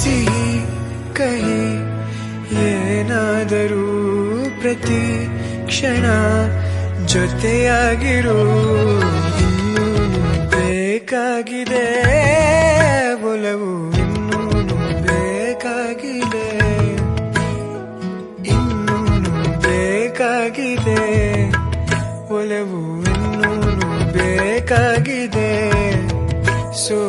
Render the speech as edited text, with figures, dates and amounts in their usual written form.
ಸಿಹಿ ಕಹಿ ಏನಾದರೂ ಪ್ರತಿ ಕ್ಷಣ ಜೊತೆಯಾಗಿರು. ಇನ್ನೂನು ಬೇಕಾಗಿದೆ ಒಲವು, ಇನ್ನೂನು ಬೇಕಾಗಿದೆ, ಇನ್ನೂನು ಬೇಕಾಗಿದೆ ಒಲವು, ಇನ್ನೂನು ಬೇಕಾಗಿದೆ. ಸೊ